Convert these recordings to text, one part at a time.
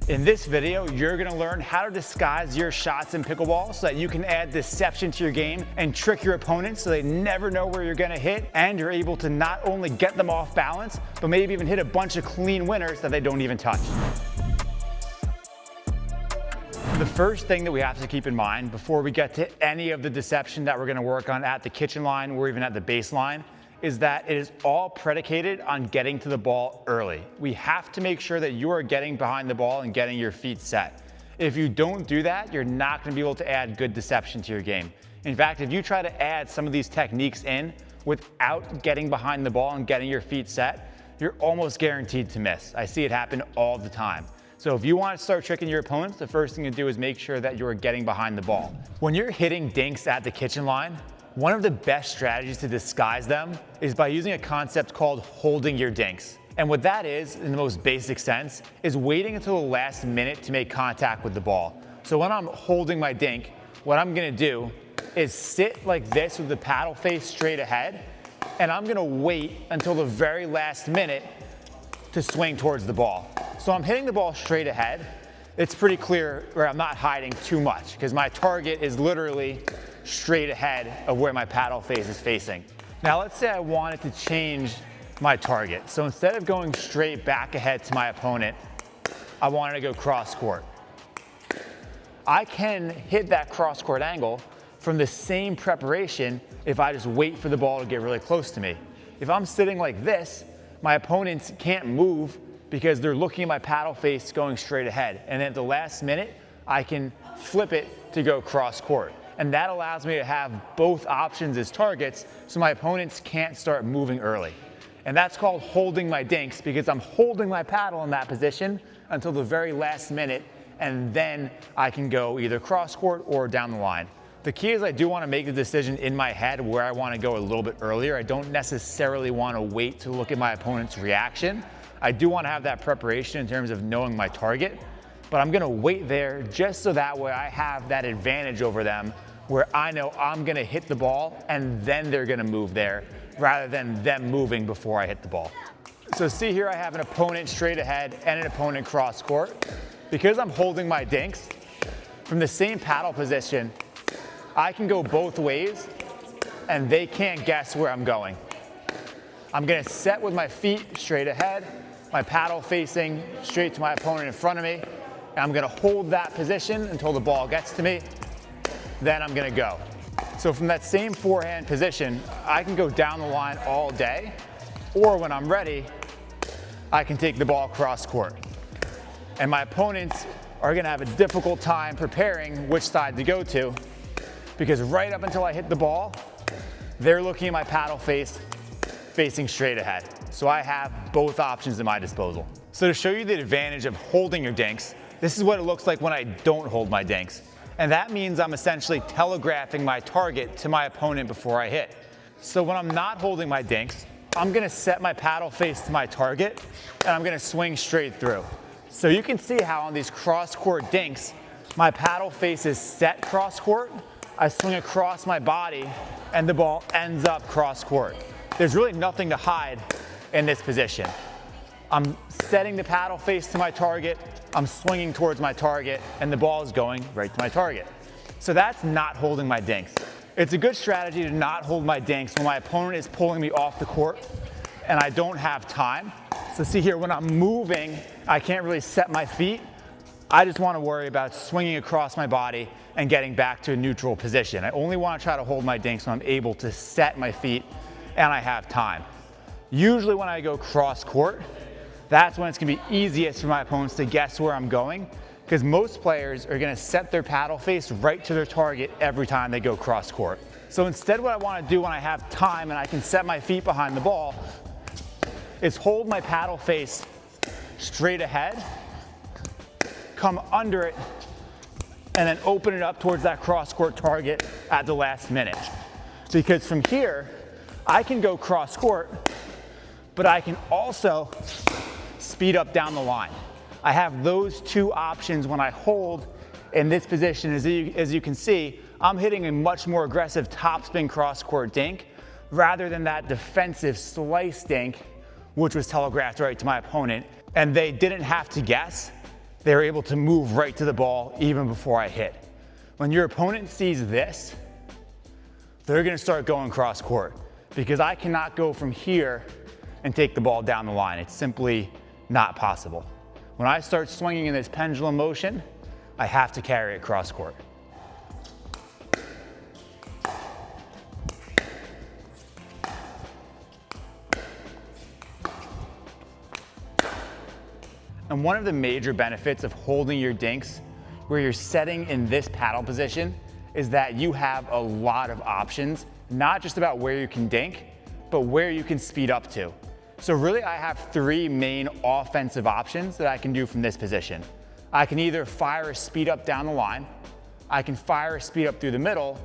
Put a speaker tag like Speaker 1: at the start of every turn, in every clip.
Speaker 1: In this video, you're gonna learn how to disguise your shots in pickleball so that you can add deception to your game and trick your opponents so they never know where you're gonna hit, and you're able to not only get them off balance, but maybe even hit a bunch of clean winners that they don't even touch. The first thing that we have to keep in mind before we get to any of the deception that we're gonna work on at the kitchen line or even at the baseline is that it is all predicated on getting to the ball early. We have to make sure that you are getting behind the ball and getting your feet set. If you don't do that, you're not gonna be able to add good deception to your game. In fact, if you try to add some of these techniques in without getting behind the ball and getting your feet set, you're almost guaranteed to miss. I see it happen all the time. So if you want to start tricking your opponents, the first thing to do is make sure that you're getting behind the ball. When you're hitting dinks at the kitchen line, one of the best strategies to disguise them is by using a concept called holding your dinks. And what that is, in the most basic sense, is waiting until the last minute to make contact with the ball. So when I'm holding my dink, what I'm gonna do is sit like this with the paddle face straight ahead, and I'm gonna wait until the very last minute to swing towards the ball. So I'm hitting the ball straight ahead. It's pretty clear where I'm not hiding too much because my target is literally straight ahead of where my paddle face is facing. Now let's say I wanted to change my target. So instead of going straight back ahead to my opponent, I wanted to go cross court. I can hit that cross court angle from the same preparation if I just wait for the ball to get really close to me. If I'm sitting like this, my opponents can't move because they're looking at my paddle face going straight ahead. And then at the last minute, I can flip it to go cross court. And that allows me to have both options as targets so my opponents can't start moving early. And that's called holding my dinks because I'm holding my paddle in that position until the very last minute, and then I can go either cross court or down the line. The key is I do want to make the decision in my head where I want to go a little bit earlier. I don't necessarily want to wait to look at my opponent's reaction. I do want to have that preparation in terms of knowing my target, but I'm going to wait there just so that way I have that advantage over them where I know I'm going to hit the ball and then they're going to move there rather than them moving before I hit the ball. So see here I have an opponent straight ahead and an opponent cross court. Because I'm holding my dinks from the same paddle position, I can go both ways and they can't guess where I'm going. I'm going to set with my feet straight ahead, my paddle facing straight to my opponent in front of me, and I'm going to hold that position until the ball gets to me. Then I'm gonna go. So from that same forehand position, I can go down the line all day, or when I'm ready, I can take the ball cross court. And my opponents are gonna have a difficult time preparing which side to go to, because right up until I hit the ball, they're looking at my paddle face, facing straight ahead. So I have both options at my disposal. So to show you the advantage of holding your dinks, this is what it looks like when I don't hold my dinks. And that means I'm essentially telegraphing my target to my opponent before I hit. So when I'm not holding my dinks, I'm gonna set my paddle face to my target and I'm gonna swing straight through. So you can see how on these cross court dinks, my paddle face is set cross court, I swing across my body and the ball ends up cross court. There's really nothing to hide in this position. I'm setting the paddle face to my target, I'm swinging towards my target, and the ball is going right to my target. So that's not holding my dinks. It's a good strategy to not hold my dinks when my opponent is pulling me off the court and I don't have time. So see here, when I'm moving, I can't really set my feet. I just want to worry about swinging across my body and getting back to a neutral position. I only want to try to hold my dinks when I'm able to set my feet and I have time. Usually when I go cross court, that's when it's gonna be easiest for my opponents to guess where I'm going, because most players are gonna set their paddle face right to their target every time they go cross court. So instead what I wanna do when I have time and I can set my feet behind the ball is hold my paddle face straight ahead, come under it, and then open it up towards that cross court target at the last minute. Because from here, I can go cross court, but I can also speed up down the line. I have those two options when I hold in this position. As you can see, I'm hitting a much more aggressive topspin cross court dink rather than that defensive slice dink, which was telegraphed right to my opponent. And they didn't have to guess they're able to move right to the ball even before I hit. When your opponent sees this, they're gonna start going cross court because I cannot go from here and take the ball down the line. It's simply not possible. When I start swinging in this pendulum motion, I have to carry it cross court. And one of the major benefits of holding your dinks where you're setting in this paddle position is that you have a lot of options, not just about where you can dink, but where you can speed up to. So really I have three main offensive options that I can do from this position. I can either fire a speed up down the line, I can fire a speed up through the middle,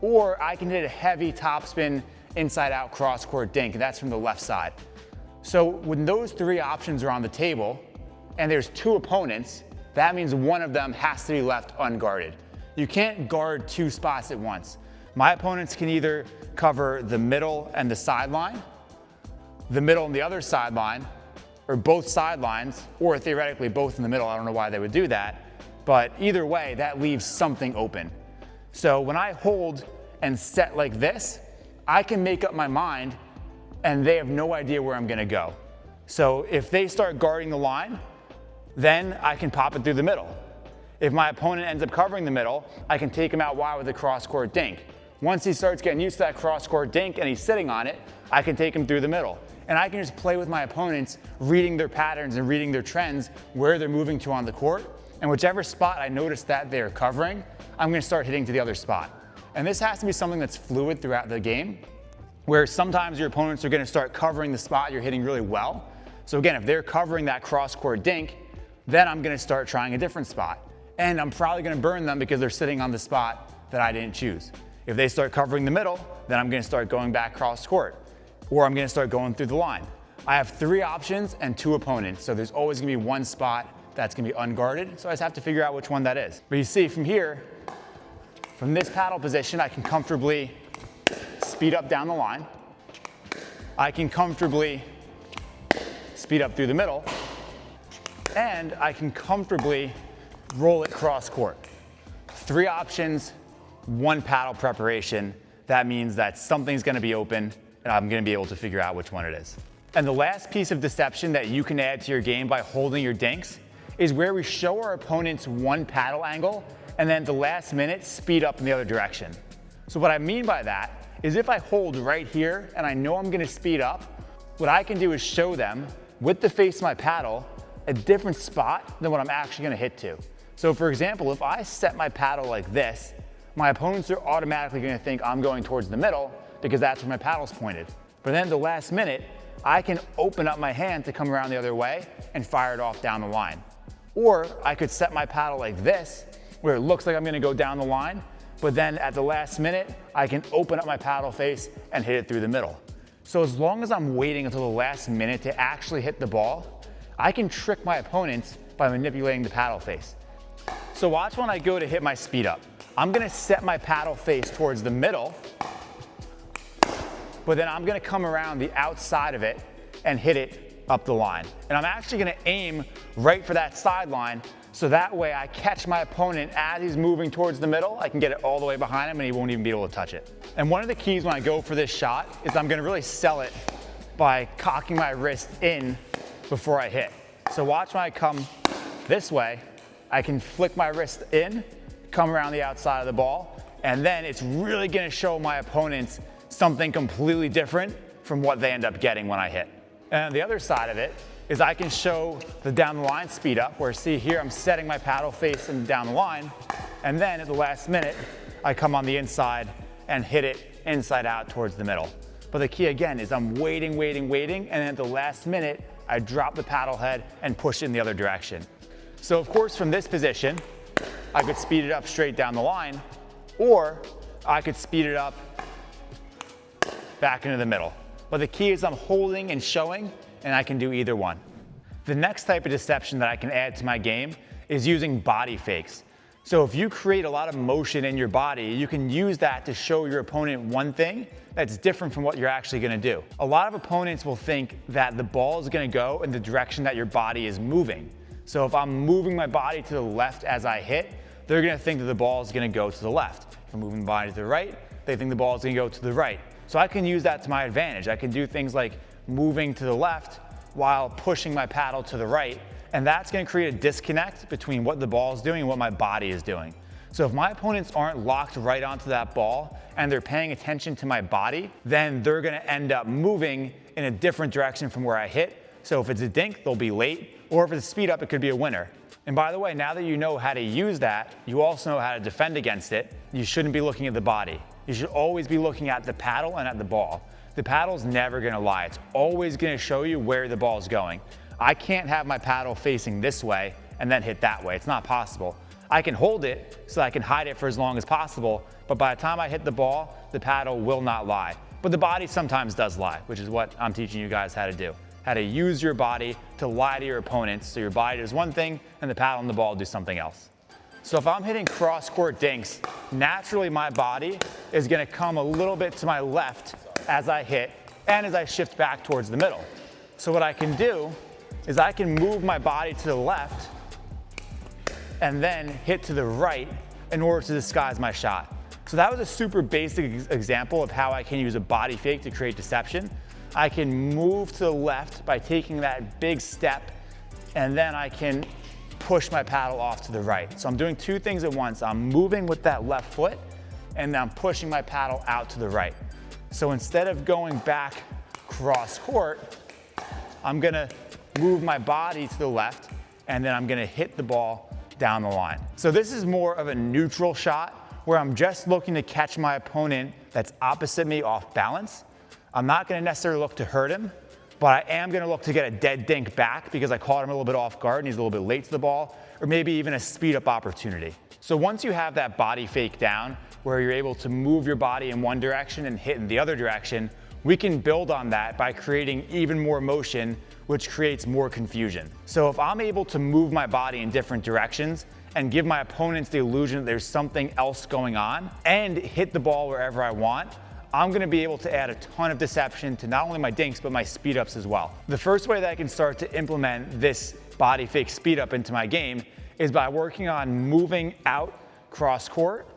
Speaker 1: or I can hit a heavy topspin inside out cross court dink, and that's from the left side. So when those three options are on the table, and there's two opponents, that means one of them has to be left unguarded. You can't guard two spots at once. My opponents can either cover the middle and the sideline, the middle and the other sideline, or both sidelines, or theoretically both in the middle. I don't know why they would do that, but either way, that leaves something open. So when I hold and set like this, I can make up my mind and they have no idea where I'm gonna go. So if they start guarding the line, then I can pop it through the middle. If my opponent ends up covering the middle, I can take him out wide with a cross-court dink. Once he starts getting used to that cross-court dink and he's sitting on it, I can take him through the middle. And I can just play with my opponents, reading their patterns and reading their trends, where they're moving to on the court. And whichever spot I notice that they're covering, I'm gonna start hitting to the other spot. And this has to be something that's fluid throughout the game, where sometimes your opponents are gonna start covering the spot you're hitting really well. So again, if they're covering that cross-court dink, then I'm gonna start trying a different spot. And I'm probably gonna burn them because they're sitting on the spot that I didn't choose. If they start covering the middle, then I'm gonna start going back cross court, or I'm gonna start going through the line. I have three options and two opponents, so there's always gonna be one spot that's gonna be unguarded, so I just have to figure out which one that is. But you see from here, from this paddle position, I can comfortably speed up down the line. I can comfortably speed up through the middle, and I can comfortably roll it cross court. Three options, one paddle preparation. That means that something's gonna be open and I'm gonna be able to figure out which one it is. And the last piece of deception that you can add to your game by holding your dinks is where we show our opponents one paddle angle and then at the last minute speed up in the other direction. So what I mean by that is if I hold right here and I know I'm gonna speed up, what I can do is show them with the face of my paddle a different spot than what I'm actually gonna hit to. So for example, if I set my paddle like this, my opponents are automatically gonna think I'm going towards the middle because that's where my paddle's pointed. But then at the last minute, I can open up my hand to come around the other way and fire it off down the line. Or I could set my paddle like this, where it looks like I'm gonna go down the line, but then at the last minute, I can open up my paddle face and hit it through the middle. So as long as I'm waiting until the last minute to actually hit the ball, I can trick my opponents by manipulating the paddle face. So watch when I go to hit my speed up. I'm gonna set my paddle face towards the middle, but then I'm gonna come around the outside of it and hit it up the line. And I'm actually gonna aim right for that sideline, so that way I catch my opponent as he's moving towards the middle. I can get it all the way behind him and he won't even be able to touch it. And one of the keys when I go for this shot is I'm gonna really sell it by cocking my wrist in before I hit. So watch when I come this way, I can flick my wrist in, come around the outside of the ball, and then it's really gonna show my opponents something completely different from what they end up getting when I hit. And on the other side of it is I can show the down the line speed up, where see here I'm setting my paddle face and down the line, and then at the last minute, I come on the inside and hit it inside out towards the middle. But the key again is I'm waiting, and then at the last minute, I drop the paddle head and push it in the other direction. So of course from this position, I could speed it up straight down the line, or I could speed it up back into the middle. But the key is I'm holding and showing, and I can do either one. The next type of deception that I can add to my game is using body fakes. So if you create a lot of motion in your body, you can use that to show your opponent one thing that's different from what you're actually gonna do. A lot of opponents will think that the ball is gonna go in the direction that your body is moving. So if I'm moving my body to the left as I hit, they're gonna think that the ball is gonna go to the left. If I'm moving the body to the right, they think the ball is gonna go to the right. So I can use that to my advantage. I can do things like moving to the left while pushing my paddle to the right, and that's gonna create a disconnect between what the ball is doing and what my body is doing. So if my opponents aren't locked right onto that ball and they're paying attention to my body, then they're gonna end up moving in a different direction from where I hit. So if it's a dink, they'll be late, or if it's a speed up, it could be a winner. And by the way, now that you know how to use that, you also know how to defend against it. You shouldn't be looking at the body. You should always be looking at the paddle and at the ball. The paddle's never gonna lie. It's always gonna show you where the ball's going. I can't have my paddle facing this way and then hit that way. It's not possible. I can hold it so I can hide it for as long as possible, but by the time I hit the ball, the paddle will not lie. But the body sometimes does lie, which is what I'm teaching you guys how to do. How to use your body to lie to your opponents, so your body does one thing and the paddle and the ball do something else. So if I'm hitting cross-court dinks, naturally my body is gonna come a little bit to my left as I hit and as I shift back towards the middle. So what I can do is I can move my body to the left and then hit to the right in order to disguise my shot. So that was a super basic example of how I can use a body fake to create deception. I can move to the left by taking that big step, and then I can push my paddle off to the right. So I'm doing two things at once. I'm moving with that left foot, and then I'm pushing my paddle out to the right. So instead of going back cross court, I'm gonna move my body to the left, and then I'm gonna hit the ball down the line. So this is more of a neutral shot where I'm just looking to catch my opponent that's opposite me off balance. I'm not gonna necessarily look to hurt him, but I am gonna look to get a dead dink back because I caught him a little bit off guard and he's a little bit late to the ball, or maybe even a speed up opportunity. So once you have that body fake down, where you're able to move your body in one direction and hit in the other direction, we can build on that by creating even more motion, which creates more confusion. So if I'm able to move my body in different directions and give my opponents the illusion that there's something else going on and hit the ball wherever I want, I'm gonna be able to add a ton of deception to not only my dinks, but my speed ups as well. The first way that I can start to implement this body fake speed up into my game is by working on moving out cross court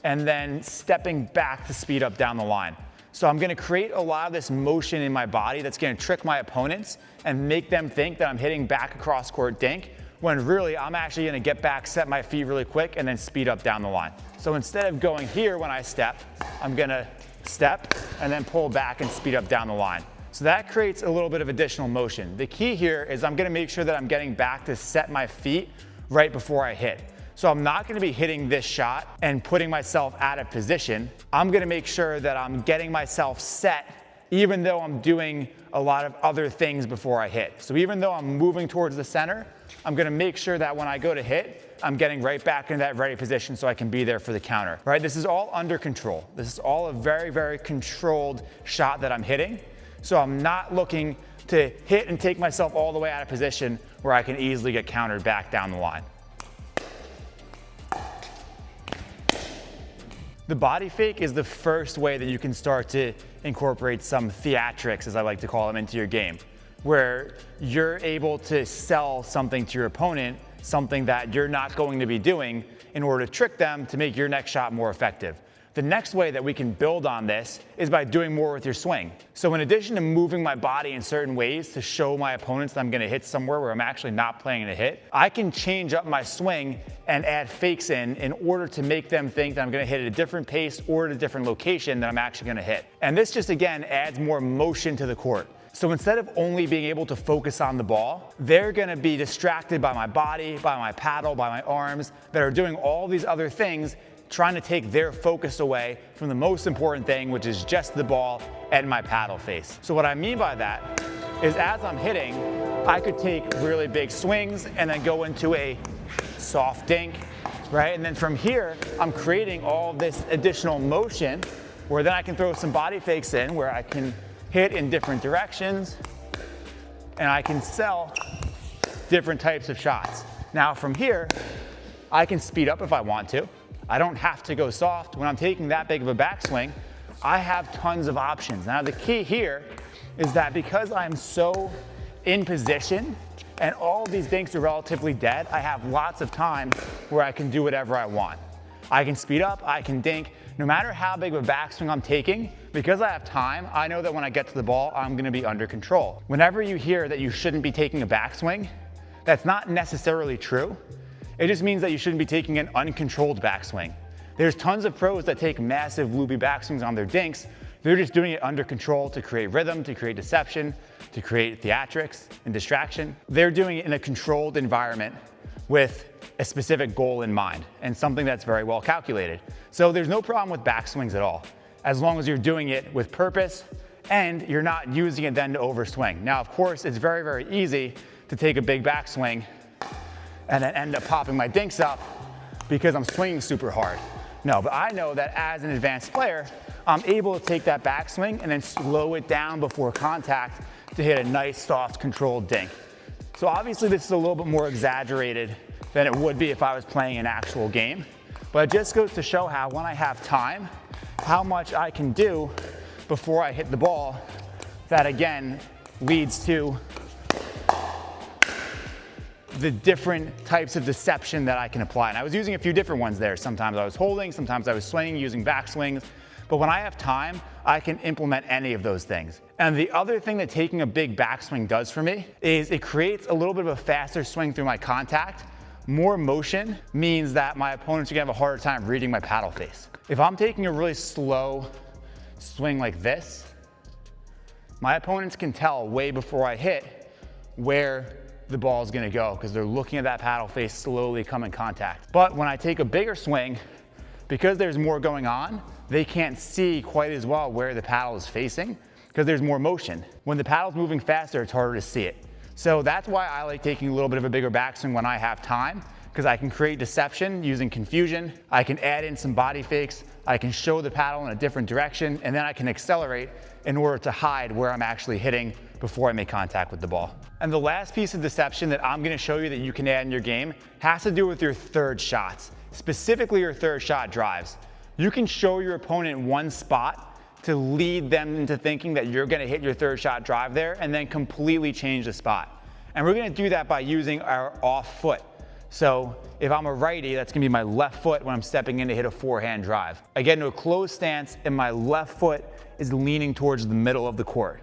Speaker 1: and then stepping back to speed up down the line. So I'm gonna create a lot of this motion in my body that's gonna trick my opponents and make them think that I'm hitting back across court dink, when really I'm actually gonna get back, set my feet really quick, and then speed up down the line. So instead of going here when I step, I'm gonna step and then pull back and speed up down the line. So that creates a little bit of additional motion. The key here is I'm gonna make sure that I'm getting back to set my feet right before I hit. So I'm not gonna be hitting this shot and putting myself out of position. I'm gonna make sure that I'm getting myself set even though I'm doing a lot of other things before I hit. So even though I'm moving towards the center, I'm gonna make sure that when I go to hit, I'm getting right back into that ready position so I can be there for the counter, right? This is all under control. This is all a very, very controlled shot that I'm hitting. So I'm not looking to hit and take myself all the way out of position where I can easily get countered back down the line. The body fake is the first way that you can start to incorporate some theatrics, as I like to call them, into your game, where you're able to sell something to your opponent, something that you're not going to be doing, in order to trick them to make your next shot more effective. The next way that we can build on this is by doing more with your swing. So in addition to moving my body in certain ways to show my opponents that I'm gonna hit somewhere where I'm actually not planning to hit, I can change up my swing and add fakes in order to make them think that I'm gonna hit at a different pace or at a different location that I'm actually gonna hit. And this just, again, adds more motion to the court. So instead of only being able to focus on the ball, they're gonna be distracted by my body, by my paddle, by my arms, that are doing all these other things, trying to take their focus away from the most important thing, which is just the ball and my paddle face. So what I mean by that is as I'm hitting, I could take really big swings and then go into a soft dink, right? And then from here, I'm creating all this additional motion where then I can throw some body fakes in where I can hit in different directions and I can sell different types of shots. Now from here, I can speed up if I want to. I don't have to go soft. When I'm taking that big of a backswing, I have tons of options. Now the key here is that because I'm so in position and all of these dinks are relatively dead, I have lots of time where I can do whatever I want. I can speed up, I can dink. No matter how big of a backswing I'm taking, because I have time, I know that when I get to the ball, I'm gonna be under control. Whenever you hear that you shouldn't be taking a backswing, that's not necessarily true. It just means that you shouldn't be taking an uncontrolled backswing. There's tons of pros that take massive loopy backswings on their dinks. They're just doing it under control to create rhythm, to create deception, to create theatrics and distraction. They're doing it in a controlled environment with a specific goal in mind and something that's very well calculated. So there's no problem with backswings at all, as long as you're doing it with purpose and you're not using it then to overswing. Now, of course, it's very, very easy to take a big backswing and then end up popping my dinks up because I'm swinging super hard. No, but I know that as an advanced player, I'm able to take that backswing and then slow it down before contact to hit a nice, soft, controlled dink. So obviously this is a little bit more exaggerated than it would be if I was playing an actual game. But it just goes to show how when I have time, how much I can do before I hit the ball. That again leads to the different types of deception that I can apply. And I was using a few different ones there. Sometimes I was holding, sometimes I was swinging, using backswings. But when I have time, I can implement any of those things. And the other thing that taking a big backswing does for me is it creates a little bit of a faster swing through my contact. More motion means that my opponents are gonna have a harder time reading my paddle face. If I'm taking a really slow swing like this, my opponents can tell way before I hit where the ball is gonna go because they're looking at that paddle face slowly come in contact. But when I take a bigger swing, because there's more going on, they can't see quite as well where the paddle is facing because there's more motion. When the paddle's moving faster, it's harder to see it. So that's why I like taking a little bit of a bigger backswing when I have time, because I can create deception using confusion. I can add in some body fakes. I can show the paddle in a different direction, and then I can accelerate in order to hide where I'm actually hitting before I make contact with the ball. And the last piece of deception that I'm gonna show you that you can add in your game has to do with your third shots, specifically your third shot drives. You can show your opponent one spot to lead them into thinking that you're gonna hit your third shot drive there and then completely change the spot. And we're gonna do that by using our off foot. So if I'm a righty, that's gonna be my left foot when I'm stepping in to hit a forehand drive. I get into a closed stance and my left foot is leaning towards the middle of the court.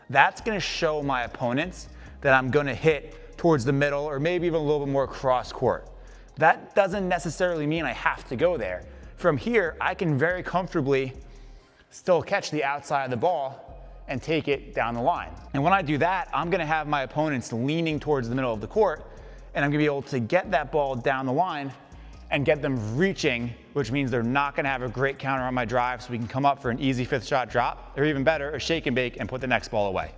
Speaker 1: That's gonna show my opponents that I'm gonna hit towards the middle or maybe even a little bit more cross court. That doesn't necessarily mean I have to go there. From here, I can very comfortably still catch the outside of the ball and take it down the line. And when I do that, I'm gonna have my opponents leaning towards the middle of the court, and I'm gonna be able to get that ball down the line and get them reaching, which means they're not gonna have a great counter on my drive, so we can come up for an easy fifth shot drop, or even better, a shake and bake and put the next ball away.